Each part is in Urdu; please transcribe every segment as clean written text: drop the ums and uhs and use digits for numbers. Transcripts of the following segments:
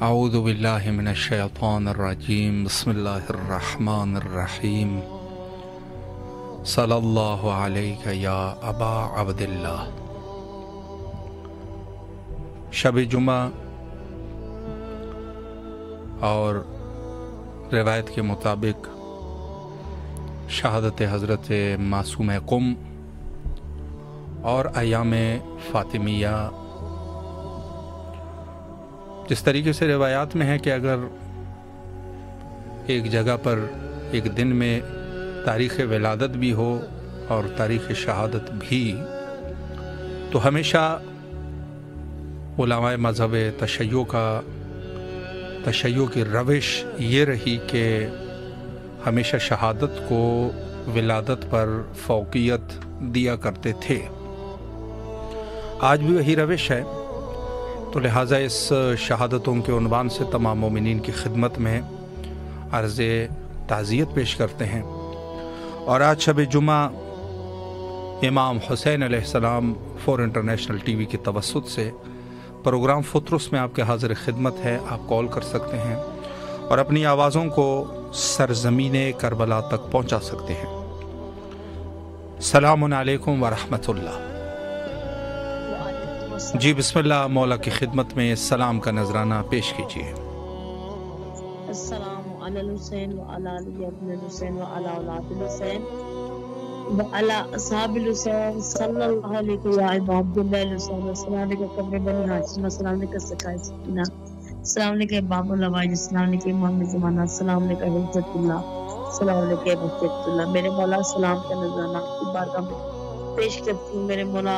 اعوذ باللہ من الشیطان الرجیم بسم اللہ الرحمن الرحیم صلی اللہ علیہ یا ابا عبداللہ۔ شب جمعہ اور روایت کے مطابق شہادت حضرت معصوم قم اور ایام فاطمیہ، جس طریقے سے روایات میں ہے کہ اگر ایک جگہ پر ایک دن میں تاریخ ولادت بھی ہو اور تاریخ شہادت بھی، تو ہمیشہ علماء مذہب تشیع کی روش یہ رہی کہ ہمیشہ شہادت کو ولادت پر فوقیت دیا کرتے تھے۔ آج بھی وہی روش ہے، تو لہٰذا اس شہادتوں کے عنوان سے تمام مومنین کی خدمت میں عرض تعزیت پیش کرتے ہیں۔ اور آج شب جمعہ امام حسین علیہ السلام فور انٹرنیشنل ٹی وی کے توسط سے پروگرام فطرس میں آپ کے حاضر خدمت ہے۔ آپ کال کر سکتے ہیں اور اپنی آوازوں کو سرزمین کربلا تک پہنچا سکتے ہیں۔ السلام علیکم ورحمۃ اللہ۔ جی بسم اللہ، مولا کی خدمت میں سلام کا نذرانہ پیش کیجیے۔ السلام علی الحسین وعلی علی ابن الحسین وعلی اولاد الحسین وعلی اصحاب الحسین صلی اللہ علیہ یا عباد اللہ الحسین۔ السلام علیکم قبر بنی ہاشم، السلام علیکم سکائے سکینہ، السلام علیکم باب العواج، السلام علیکم محمد زمانہ، السلام علیکم حفظت اللہ، السلام علیکم حفظت اللہ۔ میرے مولا سلام کا نذرانہ آپ کی بارگاہ میں پیش کرتی ہوں۔ میرے مولا،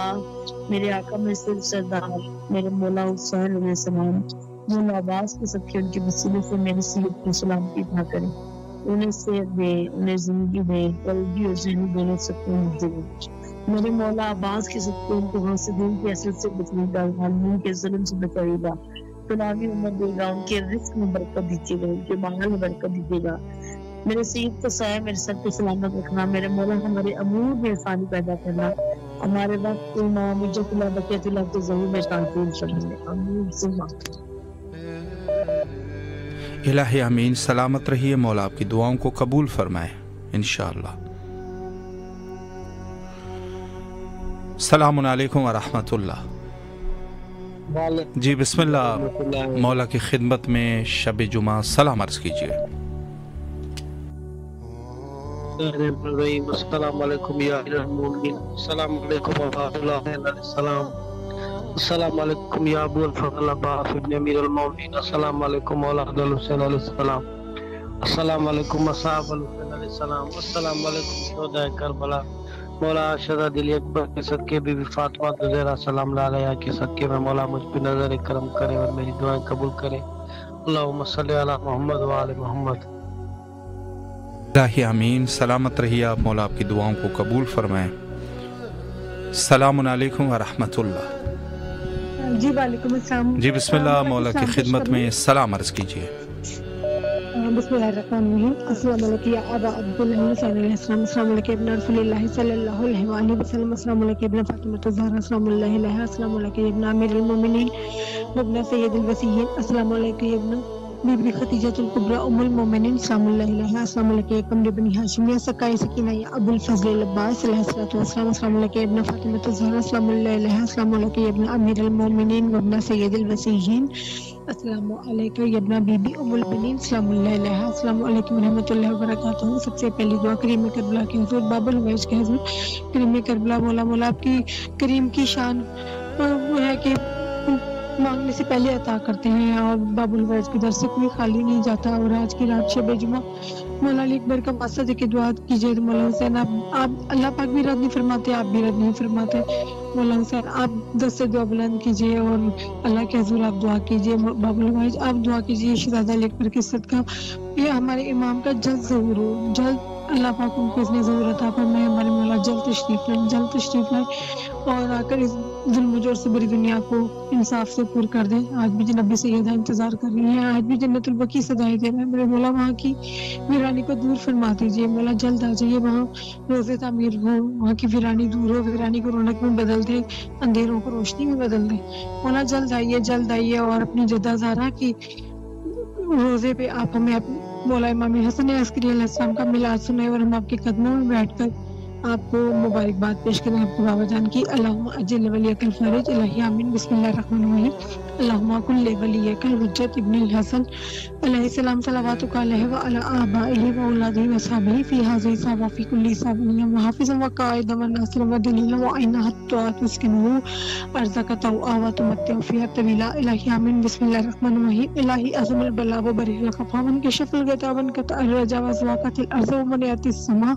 میرے آقا میں صرف سردار میرے مولا حسین علیہ السلام، مولا عباس کے سب کے ان کے وسیلے سے میری سیرت کی سلامتی عطا کرے، انہیں صحت دے، انہیں زندگی دے، قلبی اور ذہنی دونوں سکون دے۔ میرے مولا عباس کے سب کے ان کو حاسدین کی حسد سے بچائے گا، ظالمین کے ظلم سے بچائے گا، چناوی عمر دے گا، ان کے رزق میں برکت دیجیے گا، ان کے مال میں برکت دیجیے گا۔ میرے سید کا سایہ میرے سر پہ سلامت رکھنا۔ میرے مولا ہمارے امور میں آسانی پیدا کرنا، ہمارے وقت امام اجت اللہ بقیت اللہ کے ظہور میں تعطیل کرنے۔ امین ثم الہی امین۔ سلامت رہیے، مولا آپ کی دعاؤں کو قبول فرمائے انشاءاللہ۔ السلام علیکم ورحمۃ اللہ۔ جی بسم اللہ، مولا کی خدمت میں شب جمعہ سلام عرض کیجیے۔ السلام علیکم یا المؤمنین، السلام علیکم ورحمۃ اللہ علیہ السلام، السلام علیکم یا ابو الفضل عباس ابن امیر المؤمنین، السلام علیکم اولاد الحسین علیہ السلام، السلام علیکم اصحاب الحسین علیہ السلام، السلام علیکم شہداء کربلا۔ مولا شہزاد علی اکبر کے صدقے بی بی فاطمہ زہرا سلام علیہا کے صدقے میں مولا مجھ پہ نظر کرم کرے اور میری دعائیں قبول کرے۔ اللہم صلی علی محمد وآل محمد۔ الہی امین۔ سلامت رہیے آپ، مولا آپ کی دعاؤں کو قبول فرمائیں۔ السلام علیکم ورحمۃ اللہ۔ جی وعلیکم السلام. جی بسم اللہ، مولا کی خدمت میں سلام عرض کیجیے. بسم اللہ الرحمن الرحیم. السلام علیکم یا ابا عبداللہ صلی اللہ علیہ وسلم. السلام علیکم ابن رسول اللہ صلی اللہ علیہ وآلہ وسلم. السلام علیکم ابن فاطمہ الزہرا السلام اللہ علیہ. السلام علیکم ابن امیر المومنین وابن سید الوصیین. السلام علیکم ابن بی بی خدیجہ الکبریٰ ام المومنین السلام اللہ علیہ. السلام علیکم قمر بن ہاشم یا سقائے سکینہ یا ابو الفضل العباس علیہ الصلوۃ والسلام. السلام علیکم ابن فاطمہ الزہرا السلام اللہ علیہ. السلام علیکم ابن امیر المومنین وابن سید الوصیین. السلام علیکم ابن بی بی ام البنین السلام اللہ علیہ. السلام علیکم ورحمۃ اللہ وبرکاتہ. سب سے پہلی دعا کریم کربلا کے حضور باب الویج کے حضور کریم کربلا مولا آپ کی کریم کی شان وہ ہے کہ مانگنے سے پہلے عطا کرتے ہیں اور باب الویج کے در سے کوئی خالی نہیں جاتا. اور آج کی رات شب جمعہ مولا علی اکبر کا واسطہ دے کے دعا کیجیے. مولا حسین آپ اللہ پاک بھی رد نہیں فرماتے، آپ بھی رد نہیں فرماتے. مولا حسین آپ دس سے دعا بلند کیجیے اور اللہ کے حضور آپ دعا کیجیے. باب الویج آپ دعا کیجیے شہزادہ علی اکبر کی صدقہ یہ ہمارے امام کا جلد ظہور ہو. جلد اللہ پاک ان کو اس نے ضرورت آپ میں ہمارے مولا جلد تشریف لائے اور آ کر اس ظلم و جور سے بری دنیا کو انصاف سے پور کر دیں. آج بھی جناب سیدہ انتظار کر رہی ہیں، آج بھی جنت البقیع سجائی دے رہے ہیں. میرے مولا وہاں کی ویرانی کو دور فرما دیجیے. مولا جلد آ جائیے، وہاں روزے تعمیر ہو، وہاں کی ویرانی دور ہو، ویرانی کو رونق میں بدل دے، اندھیروں کو روشنی میں بدل دے. مولا جلد آئیے اور اپنی جدہ زہرا کی روزے پہ آپ ہمیں مولا امام حسن عسکری علیہ السلام کا میلاد سنائے اور ہم آپ کے قدموں میں بیٹھ کر آپ کو مبارکباد پیش کریں آپ کے بابا جان کی. اللہم اجل ولیک الفرج الہی آمین. بسم اللہ الرحمن الرحیم. اللہم کل ولیک الحجت ابن الحسن علیہ السلام صلواتک علیہ وعلی آبائہ واولادہ وصحبہ فی ھذہ سوا فی کل سبیل وحافظا وقائدا وناصرا ودلیلا وعینا حتی تسکنہ ارضک طوعا وتمتع فیہا طویلا. الہی آمین. بسم اللہ الرحمن الرحیم. الہی عظم البلا وبرئ الخفا وانکشف الغطا وانقطع الرجا وزواقت الارض ومنعت السماء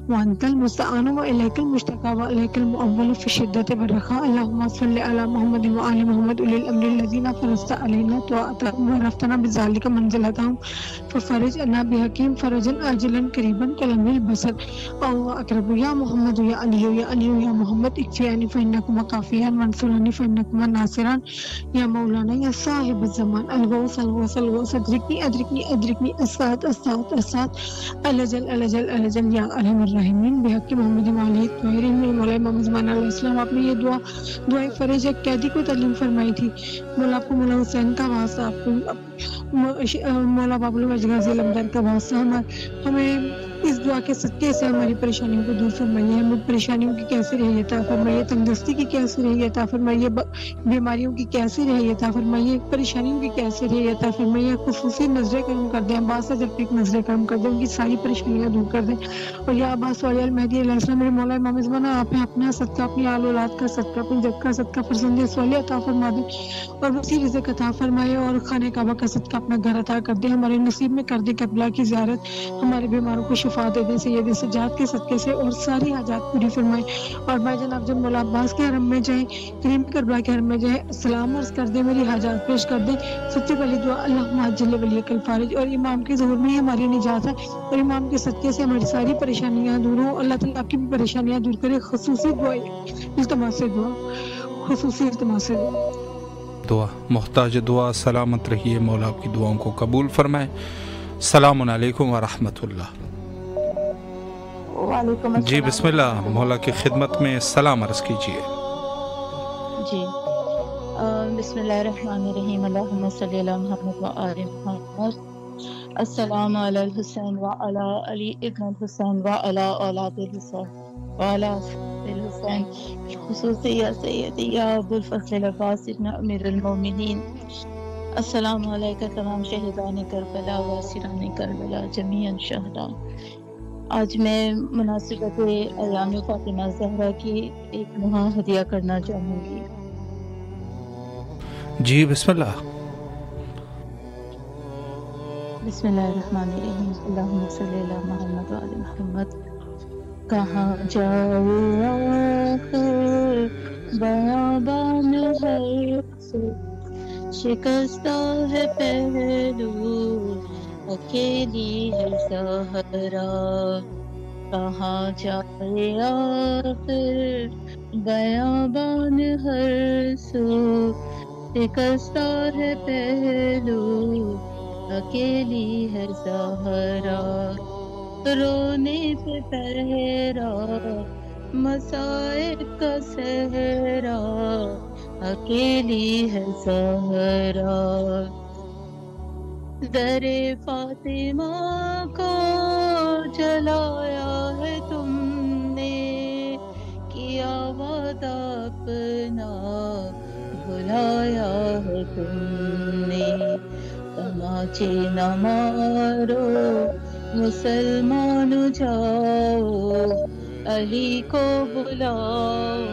وانت المستعان والیک المشتقى والیک المؤول فی الشدۃ والرخاء. اللهم صل علی محمد وآل محمد اولی الامر الذین فرضت علینا طاعتهم وعرفتنا بذلک منزلتهم ففرج عنا بحکیم فرجا عاجلا قریبا کلمح البصر او اقرب. یا محمد یا علی یا محمد اکفیانی فانکما کافیان وانصرنی فانکما ناصران. یا مولانا یا صاحب الزمان الغوث ادرکنی اسات الجل یا ارحم الراحمین بحق محمد علیہ الطاہرین. مولا امام زمان علیہ السلام آپ نے یہ دعائے فرج ایک قیدی کو تعلیم فرمائی تھی. مولا آپ کو مولا حسین کا واسطہ، آپ کو مولا باب الویج غازی علمدار کا واسطہ ہمیں اس دعا کے صدقے سے ہماری پریشانیوں کو دور فرمائیے. ہمیں پریشانیوں کی کیسے رہی عطا فرمائیے، تندرستی کی کیسے رہی عطا فرمائیے، بیماریوں کی کیسے رہی عطا فرمائیے، پریشانیوں کی کیسے رہی عطا فرمائیے. خصوصی نظر کرم کر دیں، عباس حضرت پہ ایک نظر کرم کر دیں، ان کی ساری پریشانیاں دور کر دیں. اور یا عباس والی المہدی علیہ السلام میرے مولا امام زمانہ آپ ہیں اپنا صدقہ، اپنی آل اولاد کا صدقہ، اپنی جد کا صدقہ فرزند صالح عطا فرما دیں اور وسیع رزق عطا فرمائے اور خانہ کعبہ کا صدقہ اپنا گھر عطا کر دیں. ہمارے نصیب میں کر دیں کربلا کی زیارت، ہمارے بیماروں کو شفا دے دیں سید سجاد کے صدقے سے اور ساری حاجات پوری فرمائے. اور بھائی جان آپ جب مولا عباس کے حرم میں جائیں، کریم کربلا کے حرم میں جائیں، سلام عرض کر دیں، میری حاجات پیش کر دیں. سب سے پہلی دعا اللہم عجل ولیک الفارج، اور امام کے ظہور میں ہی ہماری نجات ہے اور امام کے صدقے سے ہماری ساری پریشانیاں دور ہوں. اللہ تعالیٰ آپ کی بھی پریشانیاں دور کرے. خصوصی التماس دعا محتاج دعا سلامت رہیے، مولا آپ کی دعاؤں کو قبول فرمائے. السلام علیکم ورحمۃ اللہ. وعلیکم السلام. جی بسم اللہ، مولا کی خدمت میں سلام عرض کیجیے. جی بسم اللہ الرحمن الرحیم. اللہم صلی علی محمد وآل محمد. السلام علی الحسین وعلی علی ابن الحسین وعلی اولاد الحسین وعلی اصحاب الحسین خصوصی یا سیدی یا ابو الفضل العباس ابن امیر المومنین. السلام علیکم تمام شہدان کربلا و اسیران کربلا جمیعا شہداء. آج میں مناسبت ایام فاطمہ زہرا کی ایک نوحہ ہدیہ کرنا چاہوں گی. جی بسم اللہ. بسم اللہ الرحمن الرحیم. اللہم صلی علی محمد وآل محمد. کہاں جاؤ آخر بیابان ہے سے، شکستہ ہے پہلو اکیلی ہے زہرا. کہاں جائے آخر بیابان ہر سو شکستہ ہے پہلو، اکیلی ہے زہرا رونے پہ پہرا، مصائب کا صحرا اکیلی ہے زہرا۔ در فاطمہ کو جلایا ہے تم نے، کیا وعدہ اپنا بھلایا ہے تم نے۔ تماچے نہ مارو مسلمان جاؤ، علی کو بلاؤ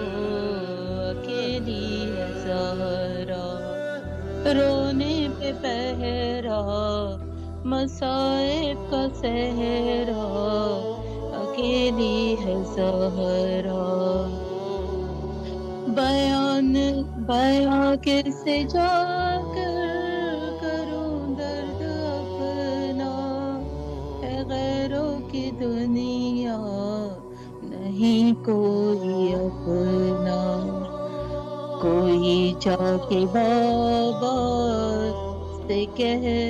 اکیلی ہے زہرا رونے پہ پہرا، مصائب کا صحرا اکیلی ہے زہرا۔ بیان کیسے جا کر کروں درد اپنا، ہے غیروں کی دنیا نہیں کوئی اپنا۔ کوئی جا کے بابا سے کہے،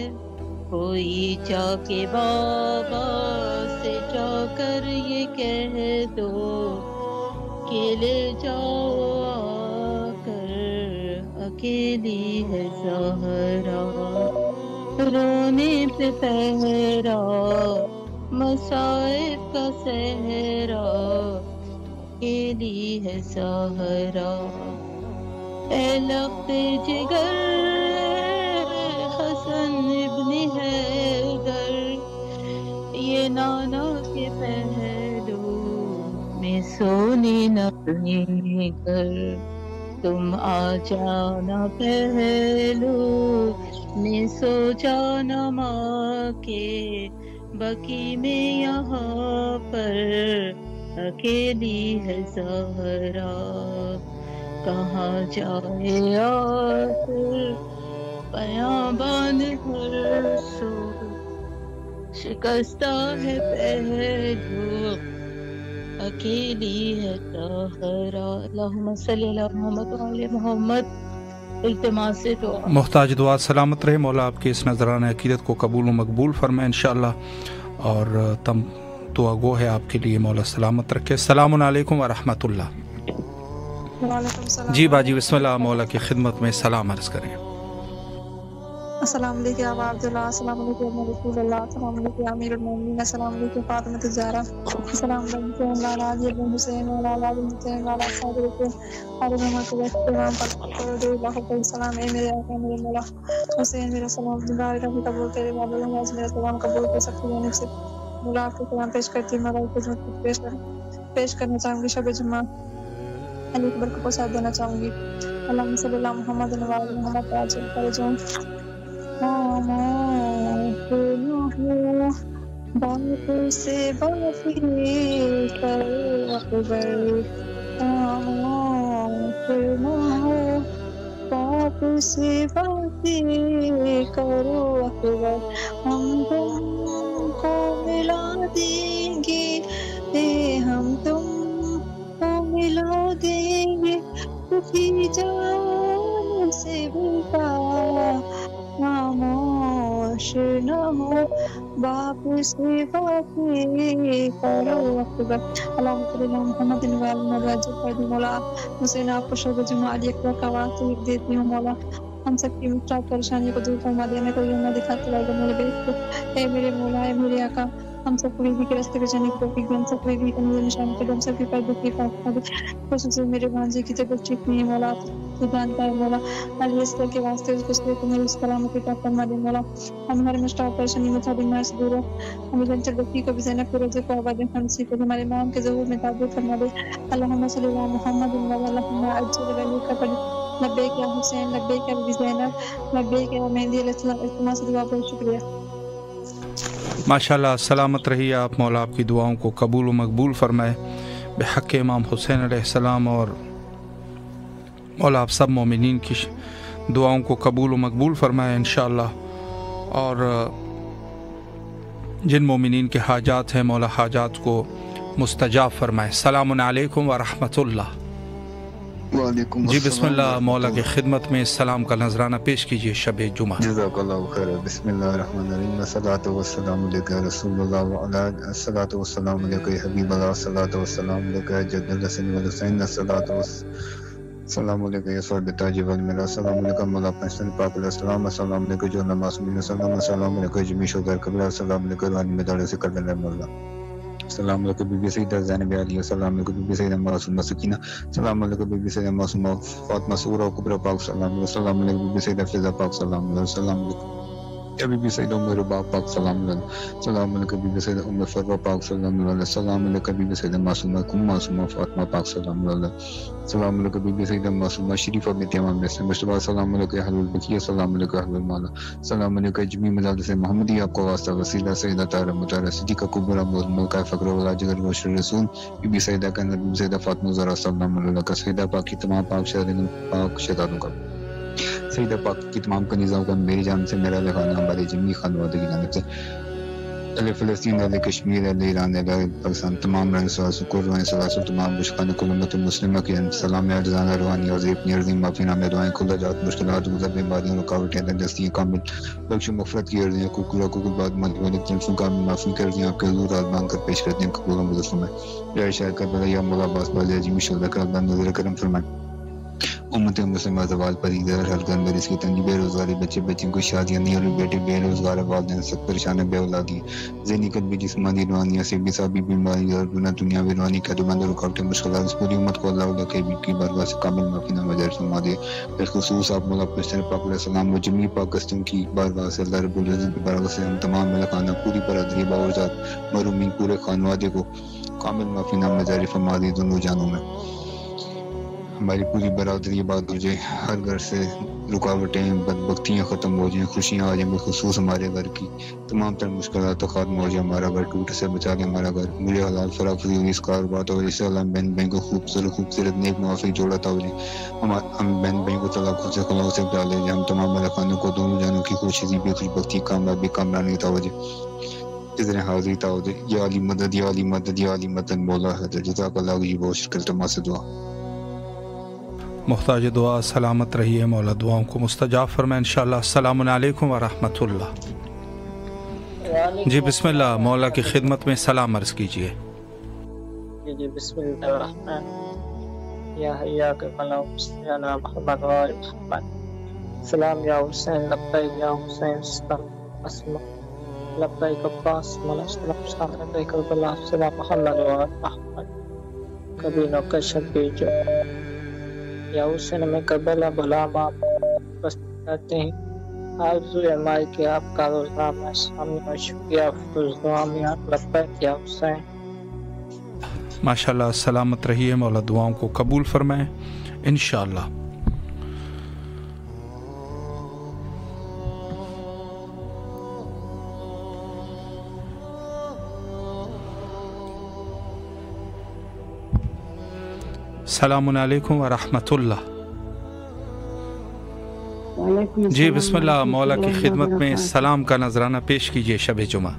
کوئی جا کے بابا سے جا کر یہ کہہ دو کہ لے جاؤ آ کر اکیلی ہے زہرا رونے پہ پہرا، مصائب کا صحرا اکیلی ہے زہرا۔ اے لخت جگر حسن ابن حیدر، یہ نانا کے پہلو میں سونی نہ کر، تم آ جانا پہلو میں سو جانا ماں کے بکی میں، یہاں پر اکیلی ہے زہرا۔ کہاں جائے آخر بیابان ہر سو، شکستہ ہے پہلو اکیلی ہے زہرا۔ اللہم صلی علی محمد وعلی محمد۔ التماس دعا۔ محتاج دعا سلامت رہے، مولا آپ کے اس نذرانہ عقیدت کو قبول و مقبول فرمائے انشاءاللہ، اور تم دعا گو ہے آپ کے لیے، مولا سلامت رکھے۔ السلام علیکم ورحمۃ اللہ۔ وعلیکم السلام۔ جی باجی بسم اللہ، مولا کی خدمت میں سلام عرض کریں۔ السلام علیکم ابا عبداللہ، السلام علیکم رسول اللہ، السلام علیکم امیر المومنین، السلام علیکم فاطمہ الزہرا، السلام علیکم مولانا علی بن حسین مولانا علی حسین مولانا صاحب اور محمد کے احترام پر لاکھوں پر سلام۔ اے میرے آقا میرے مولا حسین، میرا سلام دنگار کا بھی قبول کرے، باب النواز میرا سلام قبول کر سکتی جانب سے مولا آپ کو سلام پیش کرتی، مولا کی خدمت پیش کرنا چاہوں گی۔ شب جمعہ علی اکبر کو پرساد دینا چاہوں گی۔ اللہم صلی اللہ محمد وعلی محمد عاجل فرجون باپ سے بافی کرو اکبر، باپ سے بافی کرو اکبر، ہم تم کو ملا دیں گے، ہم تم کو ملا دیں گے، کسی جان سے بتا خاموش نہ ہو، باپ سے بافی کرو اکبر۔ اللہم صلی اللہ محمد وعلی محمد وعلی مولا حسین، آپ کو شب جمعہ علی اکبر کا واسطہ دیتی ہوں مولا، ہم سب کی مشکلات پریشانی کو دور فرما دے، ہمیں کوئی نہ دکھاتے رہے گا میرے بیٹ کو۔ اے میرے مولا، اے میرے آقا، ہم سب کو بھی کے راستے پہ جانے کی توفیق دے، ہم سب کو بھی کنور نشان کے ہم سب کی پردے کی فاطمہ دے، خصوصاً میرے بھانجے کی طبیعت ٹھیک نہیں ہے مولا، تو جانتا ہے مولا، علی اصغر کے واسطے اس کو صحت و میری سلامتی عطا فرما دے مولا، ہم ہر مشکل پریشانی میں تھوڑی مار سے دور ہو، ہمیں جنت بکی کو بھی زینب کے روزے کو آباد ہنسی کو ہمارے امام کے ظہور میں تعبیر فرما دے۔ اللہم صلی اللہ محمد وعلی اللہم اجل ولی کا پڑھ لبیک یا حسین، لبیک یا بی زینب، لبیک یا مہدی علیہ السلام۔ التماس دعا بہت شکریہ۔ ماشاءاللہ سلامت رہیے آپ، مولا آپ کی دعاؤں کو قبول و مقبول فرمائے بحق امام حسین علیہ السلام، اور مولا آپ سب مومنین کی دعاؤں کو قبول و مقبول فرمائے انشاءاللہ، اور جن مومنین کے حاجات ہیں مولا حاجات کو مستجاب فرمائے۔ السلام علیکم ورحمۃ اللہ۔ وعلیکم جی بسم اللہ، مولا کی خدمت میں سلام کا نذرانہ پیش کیجیے شب جمعہ۔ جزاک اللہ خیر۔ بسم اللہ الرحمن الرحیم، الصلاۃ والسلام علیک یا رسول اللہ وعلی الصلاۃ والسلام علیک یا حبیب اللہ، الصلاۃ والسلام علیک یا جد الحسن والحسین، الصلاۃ والسلام علیک یا صاحب تاج والملا، السلام علیکم مولا پنسن پاک علیہ السلام، السلام علیکم جو نمازمین السلام، السلام علیکم جمی شہداء قبلہ، السلام علیکم روحانی مدارس سے کر اللہ مولا، السلام علیکم بی بی سیدہ زینب علیہ، السلام علیکم بی بی سیدہ معصومہ سکینہ، السلام علیکم بی بی سیدہ معصومہ فاطمہ سورہ کبریٰ پاک، السلام علیکم بی بی سیدہ فضا پاک، السلام علیکم یا بی بی سیدہ ام ربا پاک، السلام علیکم بی بی سیدہ ام فروا پاک، السلام علیکم بی بی سیدہ معصومہ فاطمہ پاک، السلام علیکم بی بی سیدہ معصومہ شریفہ بنت امام حسین مصطفیٰ، السلام علیکم اہل البقیہ، السلام علیکم اہل المالا، السلام علیکم جمی مجالس محمدی، آپ کو واسطہ وسیلہ سیدہ طاہرہ مطہرہ صدیقہ کبریٰ ملکہ فخر ولا جگر بشر رسول be be Syeda کنزہ، be be سیدہ فاطمہ زہرا، السلام علیکم سیدہ پاک کی تمام پاک شہرین پاک شہزادوں کا، سیدہ پاک کی تمام کنیزوں کا میری جانب سے، میرا خانہ، ہمارے جمی خانوادے کی جانب سے، اہل فلسطین، اہل کشمیر، اہل ایران، اہل پاکستان، تمام رہنے سوال سکور روحانی سلاسل، تمام بشقان کل امت مسلمہ کی جانب سلام ارزانہ روحانی عظیم اپنی عظیم معافی نام دعائیں کھلا جات مشکلات گزر بیماریاں رکاوٹیں دستیاں کامل بخش مغفرت کی عرضیں حقوق بعد مالی والد تنفوں کا معافی کر دیں، آپ کے حضور آج مانگ کر پیش کرتے ہیں قبول و مدد فرمائیں، یا شاید کربلا یا مولا عباس بالی عظیم شہداء کا اللہ نظر کرم فرمائیں، امت مسلمہ زوال پر ادھر ہر گن بر اس کی تنگی، بے روزگاری، بچے بچوں کو شادیاں نہیں ہوئی، بیٹے بے روزگار، والدین سخت پریشان بے اولادی، ذہنی قلبی جسمانی روحانی سے سابی بیماری اور دنیا روحانی کا بند رکاوٹیں مشکلات، اس پوری امت کو اللہ کے کی بارگاہ سے کامل معافی نامہ جاری فرما دے، بالخصوص آپ مولا پنسن پاک علیہ السلام و جمی پاکستان کی بارگاہ سے اللہ رب العزت کی بارگاہ سے ہم تمام ملکانہ پوری برادری باوجات مرحومین پورے خانوادے کو کامل معافی نامہ جاری فرما دے، دونوں جانوں میں ہماری پوری برادری آباد ہو جائے، ہر گھر سے رکاوٹیں بدبختیاں ختم ہو جائیں، خوشیاں آ جائیں، بالخصوص ہمارے گھر کی تمام تر مشکلات ختم ہو جائے، ہمارا گھر ٹوٹ سے بچا لے، ہمارا گھر مجھے حلال فراخی ہوئی اس کاروبار ہو جیسے اللہ بہن کو خوبصورت نیک موافق جوڑا ہو جائے، ہم بہن کو طلاق سے خلاؤ سے ڈالے جائے، ہم تمام ملکانوں کو دونوں جانوں کی خوشی بھی خوش بختی کامیابی کامرانی تھا ہو جائے، ادھر حاضری تھا ہو جائے، یا علی مدد یا علی مدد یا علی مدد مولا حضرت جزاک اللہ کی بہت شکر تمام سے دعا، محتاج دعا سلامت رہیے، مولا دعاؤں کو مستجاب فرمائے انشاءاللہ۔ السلام علیکم ورحمۃ اللہ۔ جی بسم اللہ، مولا کی خدمت میں سلام عرض کیجیے۔ جی بسم اللہ الرحمن یا حیاک قلم یا محمد و آل محمد، سلام یا حسین لبیک یا حسین سلام اسما لبیک عباس مولا سلام سلام لبیک کربلا سلام محمد و آل محمد، کبھی نہ کشف بیجو یا حسین میں کربلا بھلا ماں بس کہتے ہیں آرزو ہماری کہ آپ کا روزنامہ سامنے اور شکریہ افروز دعا میں آپ لبیک یا حسین۔ ماشاءاللہ، سلامت رہیے، مولا دعاؤں کو قبول فرمائیں انشاءاللہ۔ السلام علیکم ورحمۃ اللہ۔ جی بسم اللہ، مولا کی خدمت میں سلام کا نذرانہ پیش کیجیے شب جمعہ۔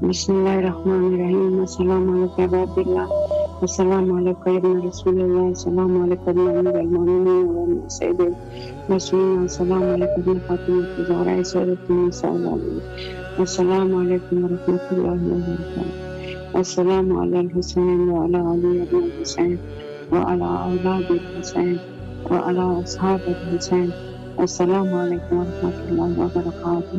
بسم اللہ الرحمن الرحیم، السلام علیکم عباد اللہ، السلام علیکم ابن رسول اللہ، السلام علیکم امیر المومنین و سید المرسلین، السلام علیکم ابن فاطمہ الزہرا سیدۃ النساء العالمین، السلام علیکم ورحمۃ اللہ وبرکاتہ، السلام علی الحسین وعلی علی ابن الحسین وعلی اولاد الحسین وعلی اصحاب الحسین، السلام علیکم ورحمۃ اللہ وبرکاتہ،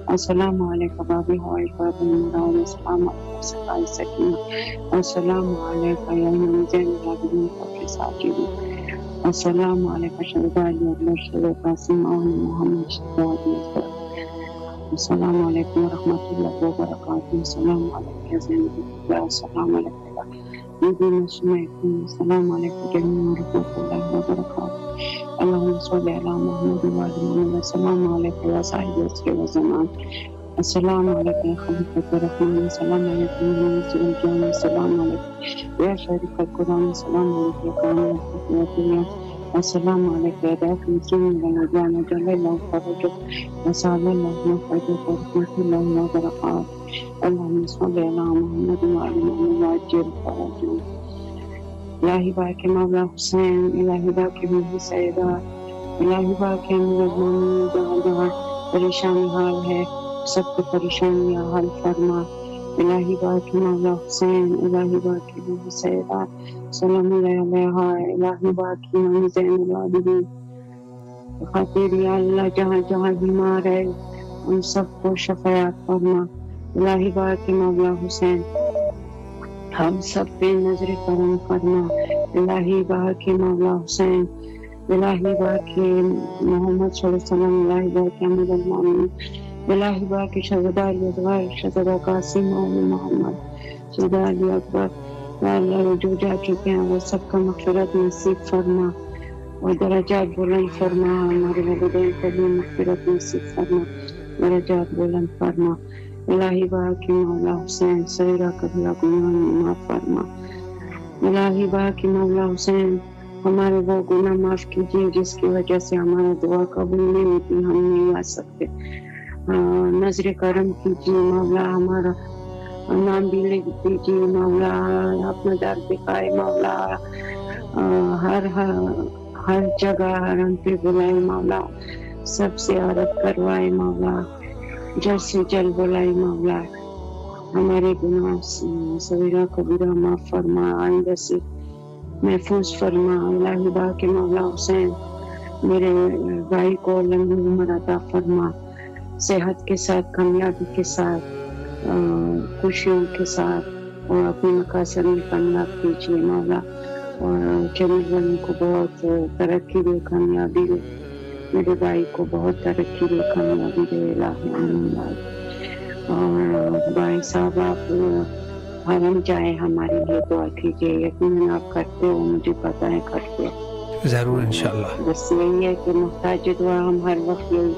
السلام علیکم بابی ہوائے فرد المراد، السلام علیکم سقائی سکینہ، السلام علیکم یا امام زین العابدین فخر ساجدین، السلام علیکم شہداء علی اکبر شہید قاسم اور محمد شہداء علی، السلام علیکم ورحمۃ اللہ وبرکاتہ، السلام علیکم زینب اللہ، السلام علیکم السلام علیکم جمیع ورحمۃ اللہ وبرکاتہ، اللہم صلی علی محمد وعلی محمد، السلام علیکم یا صاحب عصر و زمان، السلام علیکم خلیفۃ الرحمن، السلام علیکم منزل الجان، السلام علیکم یا شریک القرآن، السلام علیکم کامل حکمت اللہ، السلام علیکم داخل مسلم رمضان جل اللہ فرجہ وصال اللہ مفرجہ ورحمۃ اللہ وبرکاتہ، اللہم صلی علی محمد وعلی محمد وعجل فرجہ، الہی باق مولا حسین، الہی باق بیوی سیدہ، الہی باق امیر المومنین، جہاں جہاں پریشان حال ہے سب کو پریشانیاں حل فرما، الہی باق مولا حسین، الہی باق بیوی سیدہ سلام اللہ علیہا، الہی باق امام زین العابدین خاطر یا اللہ جہاں جہاں بیمار ہے ان سب کو شفاعت فرما، الہی باق مولا حسین ہم سب پہ نظر کرم فرما، الہی باق مولا حسین، الہی باق محمد صلی اللہ علیہ وسلم، الہی باق امیر المومنین، الہی باق شہداء علی اکبر، شہداء قاسم و محمد، شہداء علی اکبر، یا اللہ جو جا چکے ہیں وہ سب کا مغفرت نصیب فرما اور درجات بلند فرما، ہمارے والدین کو بھی مغفرت نصیب فرما، درجات بلند فرما، الہی باق مولا حسین صغیرہ کبیرہ گناہ معاف فرما، الہی باق مولا حسین ہمارے وہ گناہ معاف کیجیے جس کی وجہ سے ہمارا دعا قبول نہیں ہوتی، ہم نہیں آ سکتے، نظر کرم کیجیے مولا، ہمارا نام بھی لکھ دیجیے مولا، اپنا در دکھائے مولا، ہر جگہ حرم پہ بلائے مولا، سب سے عارت کروائے مولا، جلد سے جلد بلائے مولا، ہمارے گناہ صغیرہ کبیرہ معاف فرما، آئندہ سے محفوظ فرما، الہی باق مولا حسین میرے بھائی کو لمبی عمر عطا فرما، صحت کے ساتھ، کامیابی کے ساتھ، خوشیوں کے ساتھ، اور اپنے مقاصد میں کامیاب کیجیے مولا، اور چلنے والوں کو بہت ترقی دے، کامیابی دے، میرے بھائی کو بہت ترقی دے، کامیابی دے، الہی آمین۔ اور بھائی صاحب آپ حرم جائے ہمارے لیے دعا کیجیے، یقیناً آپ کرتے ہو، مجھے پتا ہے کرتے ہو، ضرور انشاءاللہ۔ بس یہی ہے کہ محتاج دعا ہم ہر وقت یہی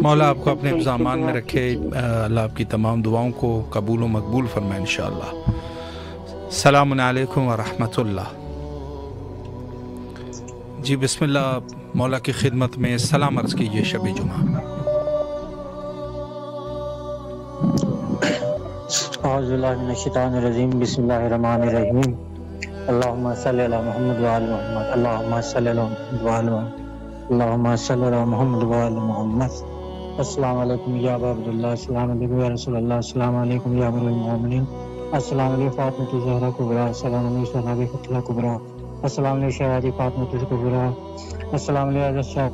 مولا آپ کو اپنے افضامان میں رکھے، اللہ آپ کی تمام دعاؤں کو قبول و مقبول فرمائے انشاءاللہ۔ السلام علیکم ورحمۃ اللہ۔ جی بسم اللہ، مولا کی خدمت میں سلام عرض کیجیے شب جمعہ۔ اعوذ باللہ من الشیطان الرجیم، بسم اللہ الرحمن الرحیم، اللہم صلی علی محمد وعلی محمد، اللہم صلی علی محمد وعلی محمد، اللہم صلی علی محمد وعلی محمد۔ السلام علیکم یا ابا عبداللہ، السلام علیکم یا رسول اللہ، السلام علیکم یا امیر المومنین، السلام علیکم فاطمۃ الزہرا کبریٰ، السلام علیکم صحابہ فتح کبریٰ، السلام علیکم شہزادی فاطمۃ الکبریٰ، السلام علیکم حضرت شاہ